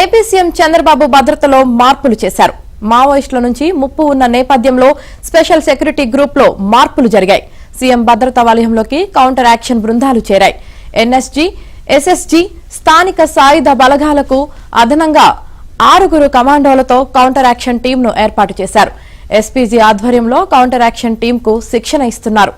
AP CM Chandrababu భద్రతలో మార్పులు చేశారు. మావోయిస్టుల నుంచి ముప్పు ఉన్న నేపథ్యంలో స్పెషల్ సెక్యూరిటీ గ్రూప్ లో మార్పులు జరిగాయి. సీఎం భద్రతా వలయంలోకి కౌంటర్ యాక్షన్ బృందాలు చేరాయి. ఎన్ఎస్జీ, ఎస్ఎస్జీ, స్థానిక సాయుధ బలగాలకు అదనంగా 6 కమాండోలతో కౌంటర్ యాక్షన్ టీంను ఏర్పాటు చేశారు. ఎస్పీజీ ఆధ్వర్యంలో కౌంటర్ యాక్షన్ టీంకు శిక్షణ ఇస్తున్నారు.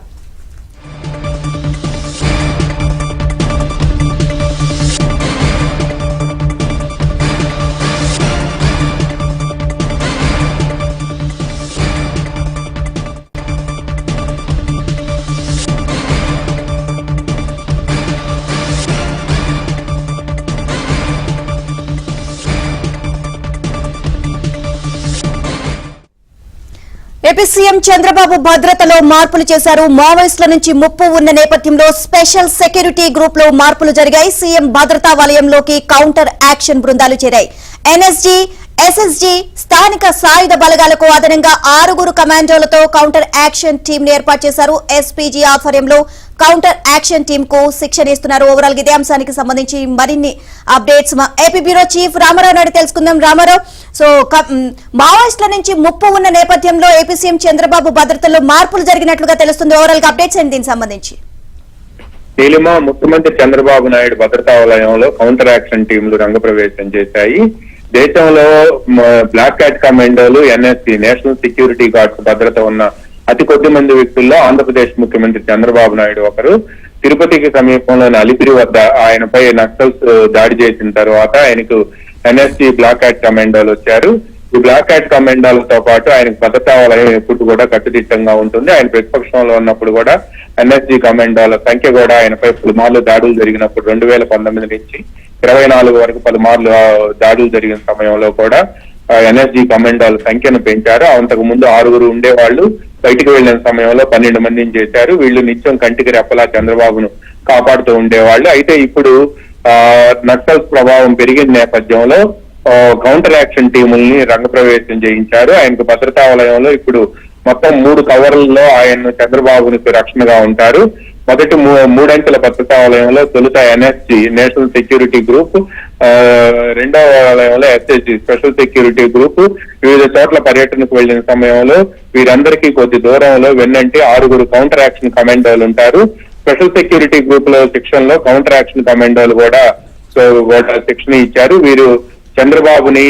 ఏపీ సీఎం చంద్రబాబు భద్రతలో మార్పులు చేశారు. మావోయిస్టుల నుంచి ముప్పు ఉన్న నేపథ్యంలో స్పెషల్ సెక్యూరిటీ గ్రూప్ లో మార్పులు జరిగాయి. సీఎం భద్రతా వలయంలోకి కౌంటర్ యాక్షన్ బృందాలు చేరాయి. ఎన్ఎస్జీ, ఎస్ఎస్జీ, స్థానిక సాయుధ బలగాలకు అదనంగా 6 కమాండోలతో కౌంటర్ యాక్షన్ టీం ఏర్పాటు చేశారు. ఎస్పీజీ ఆధ్వర్యంలో కౌంటర్ యాక్షన్ టీం కు శిక్షణ ఇస్తున్నారు. ఓవరాల్ ఇదే అంశానికి సంబంధించి మరిన్ని అప్డేట్స్ మా AP bureau chief Ramarao Naidu తెలుసుకుందాం. రామారావు, సో మావోయిస్టుల నుంచి ముప్పు ఉన్న నేపథ్యంలో ఏపీ సీఎం చంద్రబాబు భద్రతలో మార్పులు జరిగినట్లుగా తెలుస్తుంది. ఓవరాల్ గా అప్డేట్స్ ఏంటి దీనికి సంబంధించి? ముఖ్యమంత్రి చంద్రబాబు నాయుడు భద్రతా వలయంలో కౌంటర్ యాక్షన్ టీంలు రంగప్రవేశం చేశాయి. దేశంలో బ్లాక్ క్యాట్ కమాండోలు, ఎన్ఎస్సీ, నేషనల్ సెక్యూరిటీ గార్డ్స్ భద్రత ఉన్న అతి కొద్ది మంది వ్యక్తుల్లో ఆంధ్రప్రదేశ్ ముఖ్యమంత్రి చంద్రబాబు నాయుడు ఒకరు. తిరుపతికి సమీపంలోని అలిపిరి వద్ద ఆయనపై నక్సల్స్ దాడి చేసిన తర్వాత ఆయనకు ఎన్ఎస్సీ బ్లాక్ క్యాట్ కమాండోలు వచ్చారు. ఈ బ్లాక్ క్యాట్ కమాండోలతో పాటు ఆయనకు భద్రతా వలయం ఎప్పుడు కూడా కట్టుదిట్టంగా ఉంటుంది. ఆయన ప్రతిపక్షంలో ఉన్నప్పుడు కూడా ఎన్ఎస్జీ కమాండోల సంఖ్య కూడా ఆయనపై పలుమార్లు దాడులు జరిగినప్పుడు 2019 నుంచి 24 వరకు పలుమార్లు దాడులు జరిగిన సమయంలో కూడా ఎన్ఎస్జీ కమాండోల సంఖ్యను పెంచారు. అంతకు ముందు 6 ఉండేవాళ్లు, బయటికి వెళ్లిన సమయంలో 12 మందిని చేశారు. వీళ్ళు నిత్యం కంటికి రెప్పలా చంద్రబాబును కాపాడుతూ ఉండేవాళ్లు. అయితే ఇప్పుడు నక్సల్స్ ప్రభావం పెరిగిన నేపథ్యంలో కౌంటర్ యాక్షన్ టీముల్ని రంగప్రవేశం చేయించారు. ఆయనకు భద్రతా వలయంలో ఇప్పుడు మొత్తం 3 కవర్లలో ఆయన చంద్రబాబునికి రక్షణగా ఉంటారు. మొదటి 3 అంకెల భద్రతా వలయంలో తొలుత ఎన్ఎస్జీ, నేషనల్ సెక్యూరిటీ గ్రూప్, రెండవ వలయంలో ఎస్ఎస్జీ, స్పెషల్ సెక్యూరిటీ గ్రూప్ వివిధ చోట్ల పర్యటనకు వెళ్లిన సమయంలో వీరందరికీ కొద్ది దూరంలో వెన్నంటి 6 కౌంటర్ యాక్షన్ కమాండోలు ఉంటారు. స్పెషల్ సెక్యూరిటీ గ్రూప్ లో శిక్షణ లో కౌంటర్ యాక్షన్ కమాండోలు కూడా శిక్షణ ఇచ్చారు. వీరు చంద్రబాబుని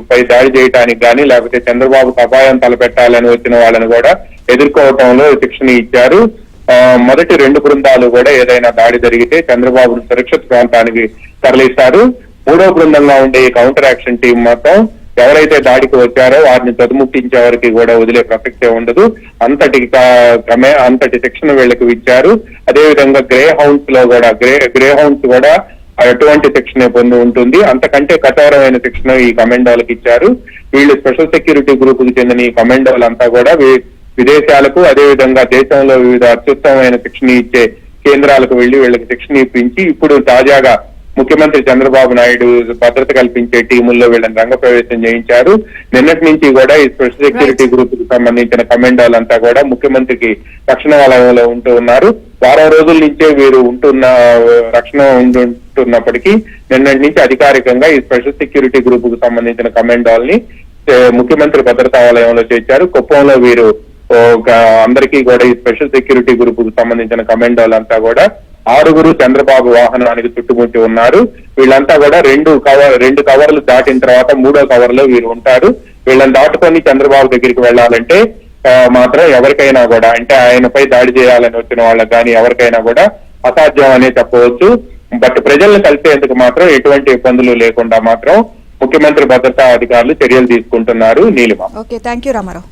పై దాడి చేయడానికి కానీ లేకపోతే చంద్రబాబుకు అపాయం తలపెట్టాలని వచ్చిన వాళ్ళని కూడా ఎదుర్కోవటంలో శిక్షణ ఇచ్చారు. మొదటి 2 బృందాలు కూడా ఏదైనా దాడి జరిగితే చంద్రబాబును సురక్షిత ప్రాంతానికి తరలిస్తారు. 3వ బృందంగా ఉండే ఈ కౌంటర్ యాక్షన్ టీం మొత్తం ఎవరైతే దాడికి వచ్చారో వారిని తదుముట్టించే వరకు కూడా వదిలే ప్రసక్తే ఉండదు. అంతటి శిక్షణ వీళ్లకు ఇచ్చారు. అదేవిధంగా గ్రే హౌండ్స్ కూడా ఎటువంటి శిక్షణ పొంది ఉంటుంది. అంతకంటే కఠోరమైన శిక్షణ ఈ కమాండోలకు ఇచ్చారు. వీళ్ళు స్పెషల్ సెక్యూరిటీ గ్రూప్ కు చెందిన ఈ కమాండోలంతా కూడా విదేశాలకు, అదేవిధంగా దేశంలో వివిధ అత్యుత్తమమైన శిక్షణ ఇచ్చే కేంద్రాలకు వెళ్లి వీళ్ళకి శిక్షణ ఇప్పించి ఇప్పుడు తాజాగా ముఖ్యమంత్రి చంద్రబాబు నాయుడు భద్రత కల్పించే టీముల్లో వీళ్ళని రంగప్రవేశం చేయించారు. నిన్నటి నుంచి కూడా ఈ స్పెషల్ సెక్యూరిటీ గ్రూప్ కు సంబంధించిన కమాండోలంతా కూడా ముఖ్యమంత్రికి రక్షణ వలయంలో ఉంటూ ఉన్నారు. వారం రోజుల నుంచే వీరు రక్షణ ఉంటున్నప్పటికీ నిన్నటి నుంచి అధికారికంగా ఈ స్పెషల్ సెక్యూరిటీ గ్రూప్ కు సంబంధించిన కమాండోల్ని ముఖ్యమంత్రి భద్రతా వలయంలో చేర్చారు. కుప్పంలో వీరు అందరికీ కూడా ఈ స్పెషల్ సెక్యూరిటీ గ్రూప్ కు సంబంధించిన కమాండోలంతా కూడా 6 చంద్రబాబు వాహనానికి చుట్టుముట్టి ఉన్నారు. వీళ్ళంతా కూడా 2 కవర్లు దాటిన తర్వాత 3వ కవర్ లో వీరు ఉంటారు. వీళ్ళని దాటుకొని చంద్రబాబు దగ్గరికి వెళ్లాలంటే మాత్రం ఎవరికైనా కూడా, అంటే ఆయనపై దాడి చేయాలని వచ్చిన వాళ్ళకి కానీ ఎవరికైనా కూడా అసాధ్యం అనే చెప్పవచ్చు. బట్ ప్రజలను కలిసేందుకు మాత్రం ఎటువంటి ఇబ్బందులు లేకుండా మాత్రం ముఖ్యమంత్రి భద్రతా అధికారులు చర్యలు తీసుకుంటున్నారు. నీలిమ. Okay, thank you Ramarao.